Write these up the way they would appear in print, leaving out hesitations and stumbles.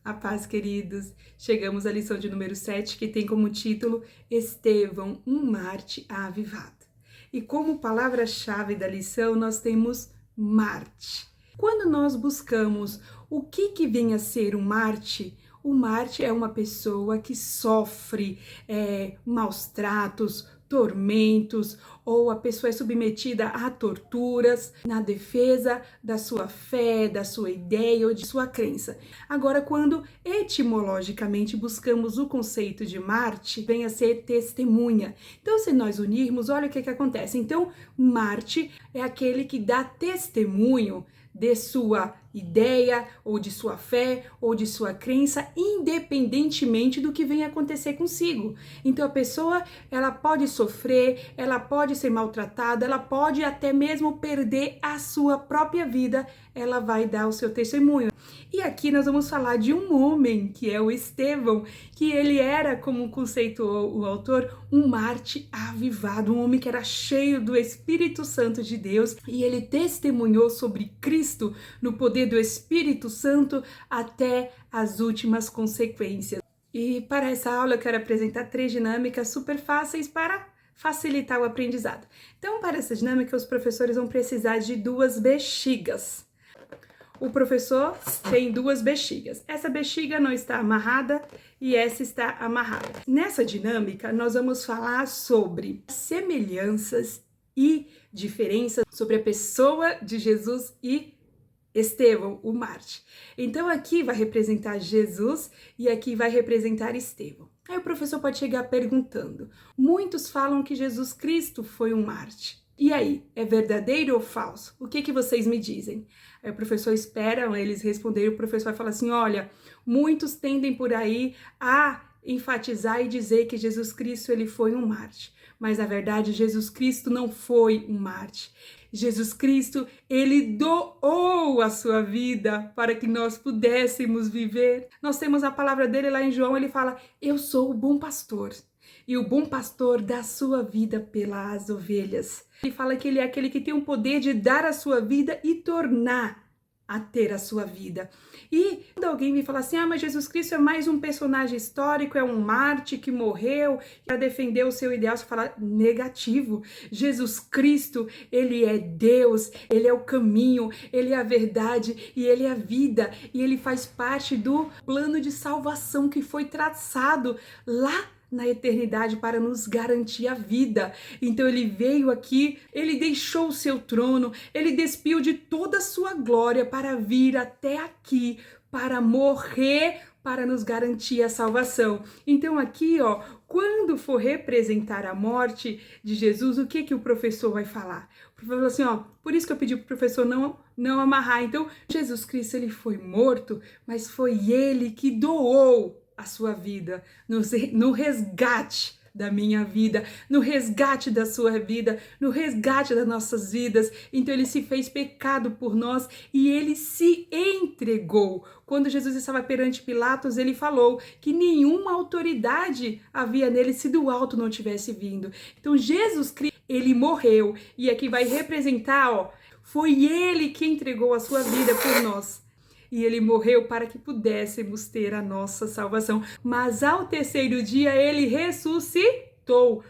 A paz, queridos. Chegamos à lição de número 7, que tem como título Estevão, um Marte avivado. E como palavra-chave da lição, nós temos Marte. Quando nós buscamos o que vem a ser um Marte, o Marte é uma pessoa que sofre maus tratos, tormentos, ou a pessoa é submetida a torturas na defesa da sua fé, da sua ideia ou de sua crença. Agora, quando etimologicamente buscamos o conceito de Marte, vem a ser testemunha. Então, se nós unirmos, olha o que acontece. Então, Marte é aquele que dá testemunho de sua ideia, ou de sua fé, ou de sua crença, independentemente do que venha acontecer consigo. Então a pessoa, ela pode sofrer, ela pode ser maltratada, ela pode até mesmo perder a sua própria vida, ela vai dar o seu testemunho. E aqui nós vamos falar de um homem, que é o Estevão, que ele era, como conceituou o autor, um Marte avivado, um homem que era cheio do Espírito Santo de Deus, e ele testemunhou sobre Cristo no poder do Espírito Santo até as últimas consequências. E para essa aula eu quero apresentar 3 dinâmicas super fáceis para facilitar o aprendizado. Então, para essa dinâmica, os professores vão precisar de 2 bexigas. O professor tem 2 bexigas. Essa bexiga não está amarrada e essa está amarrada. Nessa dinâmica, nós vamos falar sobre semelhanças e diferenças sobre a pessoa de Jesus e Estevão, o Marte. Então aqui vai representar Jesus e aqui vai representar Estevão. Aí o professor pode chegar perguntando: muitos falam que Jesus Cristo foi um Marte. E aí, é verdadeiro ou falso? O que vocês me dizem? Aí o professor espera eles responderem, o professor vai falar assim: olha, muitos tendem por aí a enfatizar e dizer que Jesus Cristo ele foi um Marte. Mas na verdade, Jesus Cristo não foi um Marte. Jesus Cristo, ele doou a sua vida para que nós pudéssemos viver. Nós temos a palavra dele lá em João, ele fala: eu sou o bom pastor. E o bom pastor dá a sua vida pelas ovelhas. Ele fala que ele é aquele que tem o poder de dar a sua vida e tornar a ter a sua vida. E quando alguém me fala assim: mas Jesus Cristo é mais um personagem histórico, é um Marte que morreu para defender o seu ideal, você fala: negativo. Jesus Cristo, ele é Deus, ele é o caminho, ele é a verdade e ele é a vida, e ele faz parte do plano de salvação que foi traçado lá na eternidade para nos garantir a vida. Então ele veio aqui, ele deixou o seu trono, ele despiu de toda a sua glória para vir até aqui, para morrer, para nos garantir a salvação. Então aqui, quando for representar a morte de Jesus, o que o professor vai falar? O professor falou assim, por isso que eu pedi para o professor não amarrar. Então, Jesus Cristo, ele foi morto, mas foi ele que doou a sua vida, no resgate da minha vida, no resgate da sua vida, no resgate das nossas vidas. Então ele se fez pecado por nós e ele se entregou. Quando Jesus estava perante Pilatos, ele falou que nenhuma autoridade havia nele se do alto não tivesse vindo. Então Jesus Cristo, ele morreu, e aqui vai representar, foi ele que entregou a sua vida por nós. E ele morreu para que pudéssemos ter a nossa salvação. Mas ao 3º dia ele ressuscitou.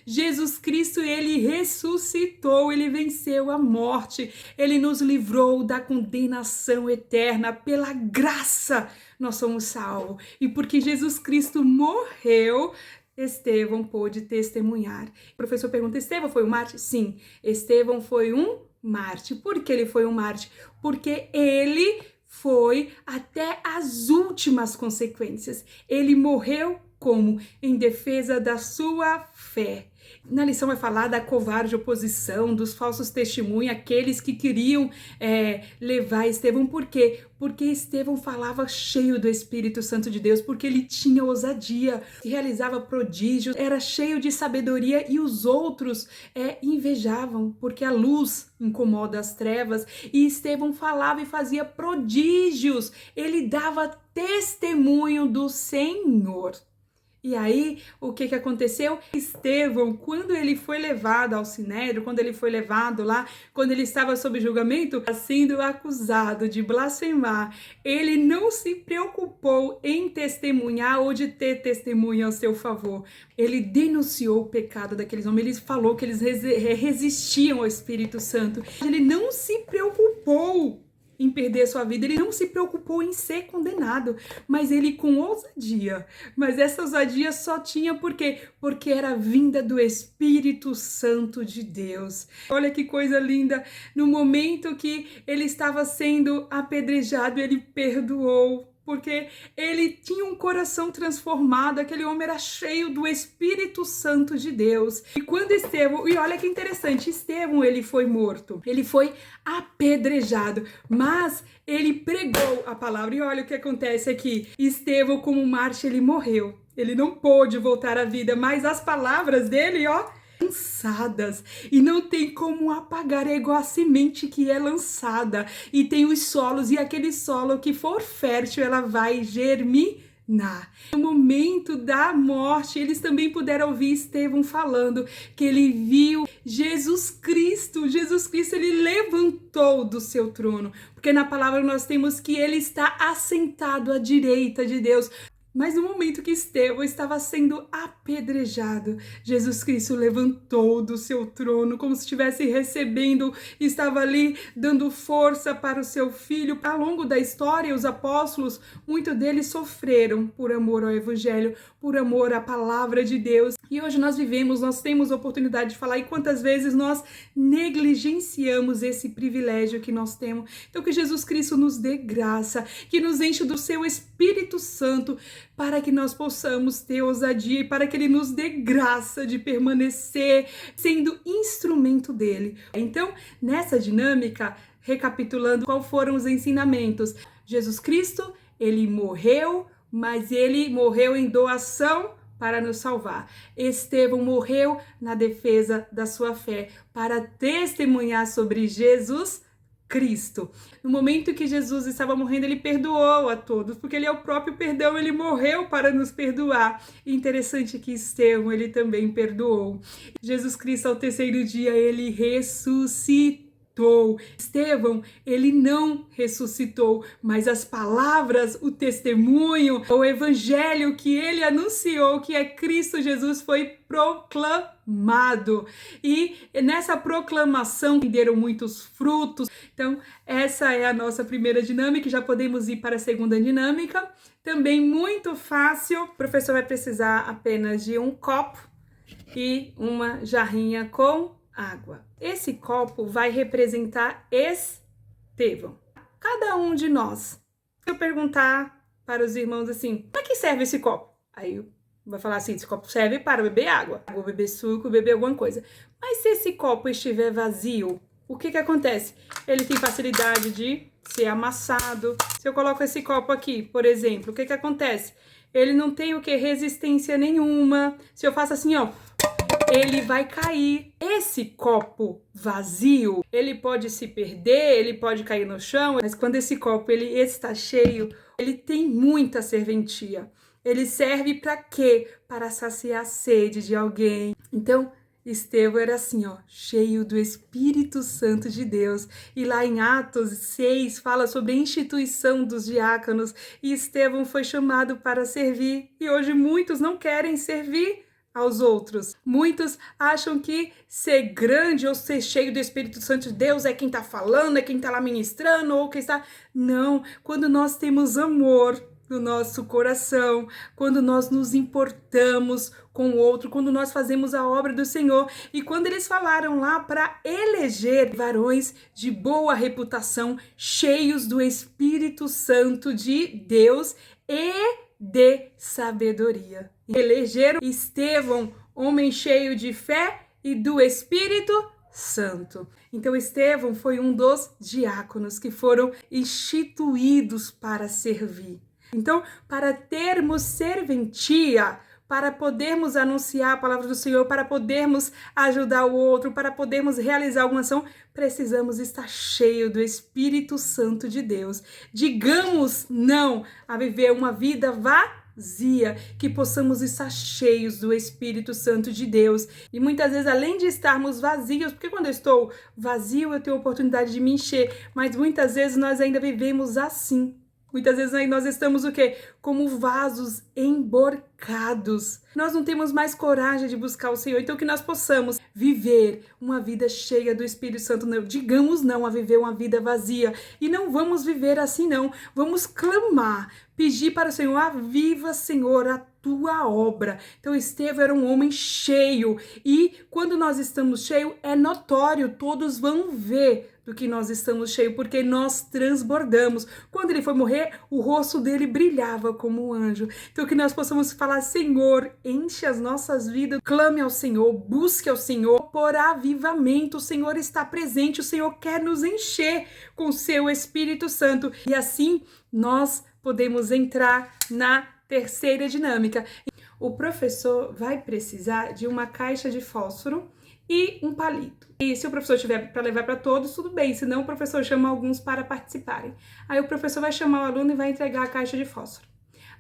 Jesus Cristo, ele ressuscitou, ele venceu a morte, ele nos livrou da condenação eterna. Pela graça nós somos salvos. E porque Jesus Cristo morreu, Estevão pôde testemunhar. O professor pergunta: Estevão foi um Marte? Sim, Estevão foi um Marte. Por que ele foi um Marte? Porque ele foi até as últimas consequências. Ele morreu como? Em defesa da sua fé. Na lição vai falar da covarde oposição, dos falsos testemunhos, aqueles que queriam levar Estevão. Por quê? Porque Estevão falava cheio do Espírito Santo de Deus, porque ele tinha ousadia, realizava prodígios, era cheio de sabedoria, e os outros invejavam, porque a luz incomoda as trevas, e Estevão falava e fazia prodígios, ele dava testemunho do Senhor. E aí, o que aconteceu? Estevão, quando ele foi levado ao Sinédrio, quando ele foi levado lá, quando ele estava sob julgamento, sendo acusado de blasfemar, ele não se preocupou em testemunhar ou de ter testemunha ao seu favor. Ele denunciou o pecado daqueles homens, ele falou que eles resistiam ao Espírito Santo. Ele não se preocupou em perder sua vida, ele não se preocupou em ser condenado, mas ele com ousadia, mas essa ousadia só tinha por quê? Porque era vinda do Espírito Santo de Deus. Olha que coisa linda, no momento que ele estava sendo apedrejado, ele perdoou, porque ele tinha um coração transformado, aquele homem era cheio do Espírito Santo de Deus. E quando Estevão, e olha que interessante, Estevão, ele foi morto, ele foi apedrejado, mas ele pregou a palavra. E olha o que acontece aqui, Estevão, como mártir, ele morreu, ele não pôde voltar à vida, mas as palavras dele, lançadas, e não tem como apagar, é igual a semente que é lançada e tem os solos, e aquele solo que for fértil, ela vai germinar. No momento da morte, eles também puderam ouvir Estevão falando que ele viu Jesus Cristo, ele levantou do seu trono, porque na palavra nós temos que ele está assentado à direita de Deus. Mas no momento que Estevão estava sendo apedrejado, Jesus Cristo levantou do seu trono, como se estivesse recebendo, estava ali dando força para o seu filho. Ao longo da história, os apóstolos, muitos deles sofreram por amor ao Evangelho, por amor à palavra de Deus. E hoje nós temos a oportunidade de falar, e quantas vezes nós negligenciamos esse privilégio que nós temos. Então que Jesus Cristo nos dê graça, que nos enche do seu Espírito Santo, para que nós possamos ter ousadia e para que ele nos dê graça de permanecer sendo instrumento dele. Então, nessa dinâmica, recapitulando, quais foram os ensinamentos? Jesus Cristo, ele morreu, mas ele morreu em doação para nos salvar. Estevão morreu na defesa da sua fé, para testemunhar sobre Jesus Cristo. No momento que Jesus estava morrendo, ele perdoou a todos, porque ele é o próprio perdão, ele morreu para nos perdoar. E interessante que Estevão, ele também perdoou. Jesus Cristo, ao terceiro dia, ele ressuscitou. Estevão, ele não ressuscitou, mas as palavras, o testemunho, o evangelho que ele anunciou, que é Cristo Jesus, foi proclamado. E nessa proclamação deram muitos frutos. Então, essa é a nossa primeira dinâmica. Já podemos ir para a segunda dinâmica. Também muito fácil. O professor vai precisar apenas de um copo e uma jarrinha com água. Esse copo vai representar Estevão. Cada um de nós. Se eu perguntar para os irmãos assim, para que serve esse copo? Aí vai falar assim, esse copo serve para beber água, vou beber suco, beber alguma coisa. Mas se esse copo estiver vazio, o que acontece? Ele tem facilidade de ser amassado. Se eu coloco esse copo aqui, por exemplo, o que acontece? Ele não tem o que? Resistência nenhuma. Se eu faço assim, ele vai cair. Esse copo vazio, ele pode se perder, ele pode cair no chão, mas quando esse copo ele está cheio, ele tem muita serventia. Ele serve para quê? Para saciar a sede de alguém. Então, Estevão era assim, cheio do Espírito Santo de Deus. E lá em Atos 6 fala sobre a instituição dos diáconos. E Estevão foi chamado para servir. E hoje muitos não querem servir aos outros. Muitos acham que ser grande ou ser cheio do Espírito Santo de Deus é quem está falando, é quem está lá ministrando, ou quem está... Não, quando nós temos amor no nosso coração, quando nós nos importamos com o outro, quando nós fazemos a obra do Senhor. E quando eles falaram lá para eleger varões de boa reputação, cheios do Espírito Santo de Deus e de sabedoria. Elegeram Estevão, homem cheio de fé e do Espírito Santo. Então Estevão foi um dos diáconos que foram instituídos para servir. Então, para termos serventia, para podermos anunciar a palavra do Senhor, para podermos ajudar o outro, para podermos realizar alguma ação, precisamos estar cheio do Espírito Santo de Deus. Digamos não a viver uma vida vazia. vazia, que possamos estar cheios do Espírito Santo de Deus. E muitas vezes, além de estarmos vazios, porque quando eu estou vazio, eu tenho a oportunidade de me encher, mas muitas vezes nós ainda vivemos assim. Muitas vezes nós estamos o quê? Como vasos emborcados. Nós não temos mais coragem de buscar o Senhor. Então que nós possamos viver uma vida cheia do Espírito Santo. Não, digamos não a viver uma vida vazia. E não vamos viver assim não. Vamos clamar, pedir para o Senhor, aviva, Senhor, a tua obra. Então Estevão era um homem cheio. E quando nós estamos cheios, é notório, todos vão ver do que nós estamos cheios, porque nós transbordamos. Quando ele foi morrer, o rosto dele brilhava como um anjo. Então que nós possamos falar, Senhor, enche as nossas vidas, clame ao Senhor, busque ao Senhor por avivamento. O Senhor está presente, o Senhor quer nos encher com o seu Espírito Santo. E assim nós podemos entrar na terceira dinâmica. O professor vai precisar de uma caixa de fósforo e um palito. E se o professor tiver para levar para todos, tudo bem, senão o professor chama alguns para participarem. Aí o professor vai chamar o aluno e vai entregar a caixa de fósforo.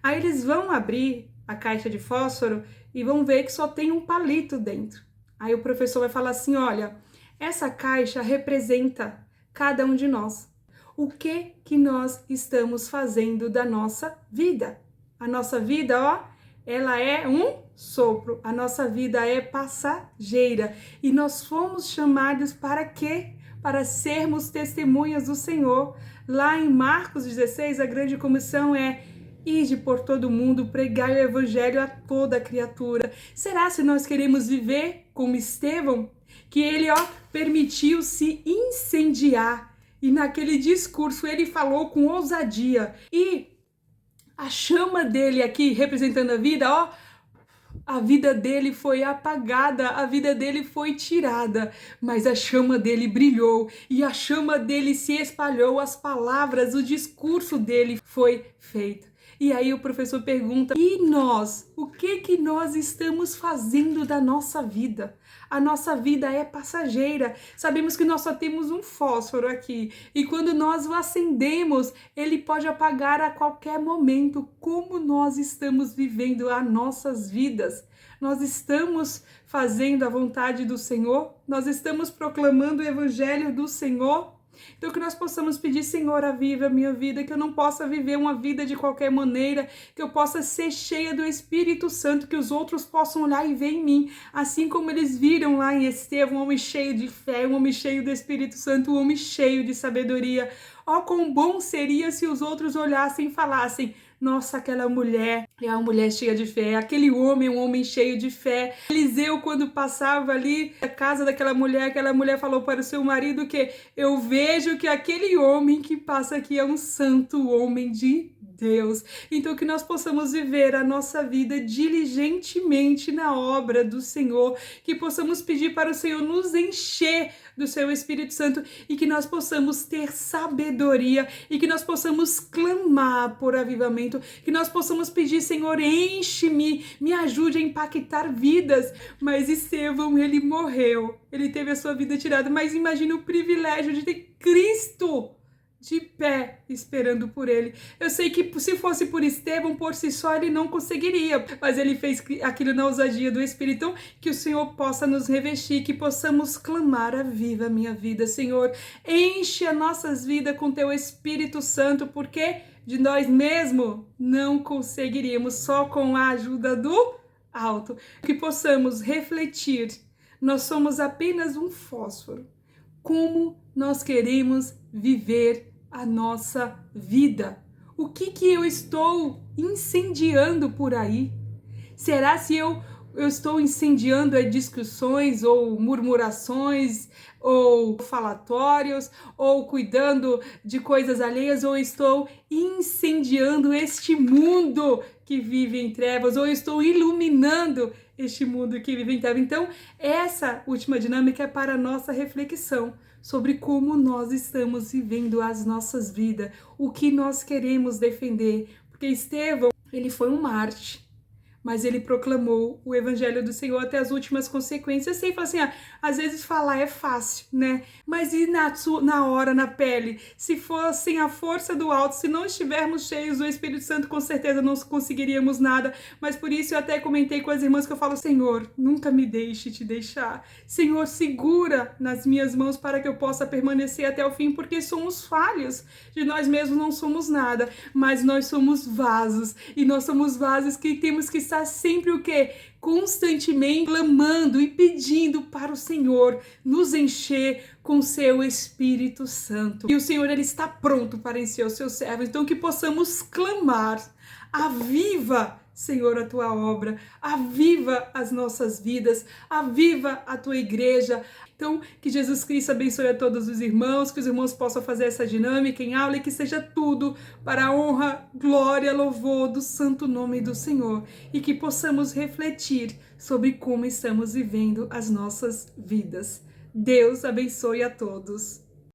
Aí eles vão abrir a caixa de fósforo e vão ver que só tem um palito dentro. Aí o professor vai falar assim, olha, essa caixa representa cada um de nós. O que nós estamos fazendo da nossa vida? A nossa vida, ó, ela é um sopro. A nossa vida é passageira. E nós fomos chamados para quê? Para sermos testemunhas do Senhor. Lá em Marcos 16, a grande comissão é ide por todo mundo, pregai o evangelho a toda criatura. Será se nós queremos viver como Estevão? Que ele, ó, permitiu se incendiar. E naquele discurso ele falou com ousadia. E a chama dele aqui, representando a vida, ó, a vida dele foi apagada, a vida dele foi tirada, mas a chama dele brilhou e a chama dele se espalhou, as palavras, o discurso dele foi feito. E aí o professor pergunta, e nós? O que nós estamos fazendo da nossa vida? A nossa vida é passageira. Sabemos que nós só temos um fósforo aqui. E quando nós o acendemos, ele pode apagar a qualquer momento. Como nós estamos vivendo as nossas vidas? Nós estamos fazendo a vontade do Senhor? Nós estamos proclamando o evangelho do Senhor? Então que nós possamos pedir, Senhor, aviva a minha vida, que eu não possa viver uma vida de qualquer maneira, que eu possa ser cheia do Espírito Santo, que os outros possam olhar e ver em mim, assim como eles viram lá em Estevão, um homem cheio de fé, um homem cheio do Espírito Santo, um homem cheio de sabedoria. Ó, quão bom seria se os outros olhassem e falassem, nossa, aquela mulher é uma mulher cheia de fé, aquele homem é um homem cheio de fé. Eliseu, quando passava ali a casa daquela mulher, aquela mulher falou para o seu marido que eu vejo que aquele homem que passa aqui é um santo homem de Deus. Então que nós possamos viver a nossa vida diligentemente na obra do Senhor, que possamos pedir para o Senhor nos encher do seu Espírito Santo e que nós possamos ter sabedoria e que nós possamos clamar por avivamento, que nós possamos pedir, Senhor, enche-me, me ajude a impactar vidas. Mas Estevão, ele morreu, ele teve a sua vida tirada, mas imagine o privilégio de ter Cristo de pé, esperando por ele. Eu sei que se fosse por Estevão, por si só, ele não conseguiria, mas ele fez aquilo na ousadia do Espírito. Então, que o Senhor possa nos revestir, que possamos clamar, aviva a minha vida, Senhor. Enche as nossas vidas com teu Espírito Santo, porque de nós mesmos não conseguiríamos, só com a ajuda do alto. Que possamos refletir, nós somos apenas um fósforo. Como nós queremos viver a nossa vida? O que eu estou incendiando por aí? Será se eu estou incendiando discussões ou murmurações ou falatórios ou cuidando de coisas alheias, ou estou incendiando este mundo que vive em trevas, ou estou iluminando este mundo que vive em trevas? Então, essa última dinâmica é para a nossa reflexão sobre como nós estamos vivendo as nossas vidas, o que nós queremos defender. Porque Estevão, ele foi um Marte, mas ele proclamou o evangelho do Senhor até as últimas consequências. Eu sei, fala assim, às vezes falar é fácil, né? Mas e na hora, na pele? Se for sem a força do alto, se não estivermos cheios do Espírito Santo, com certeza não conseguiríamos nada. Mas por isso eu até comentei com as irmãs que eu falo, Senhor, nunca me deixe te deixar. Senhor, segura nas minhas mãos para que eu possa permanecer até o fim, porque somos falhos. De nós mesmos não somos nada, mas nós somos vasos. E nós somos vasos que temos que estar sempre o quê? Constantemente clamando e pedindo para o Senhor nos encher com seu Espírito Santo. E o Senhor, ele está pronto para encher os seus servos. Então que possamos clamar, aviva, Senhor, a tua obra, aviva as nossas vidas, aviva a tua igreja. Então, que Jesus Cristo abençoe a todos os irmãos, que os irmãos possam fazer essa dinâmica em aula e que seja tudo para a honra, glória, louvor do santo nome do Senhor e que possamos refletir sobre como estamos vivendo as nossas vidas. Deus abençoe a todos.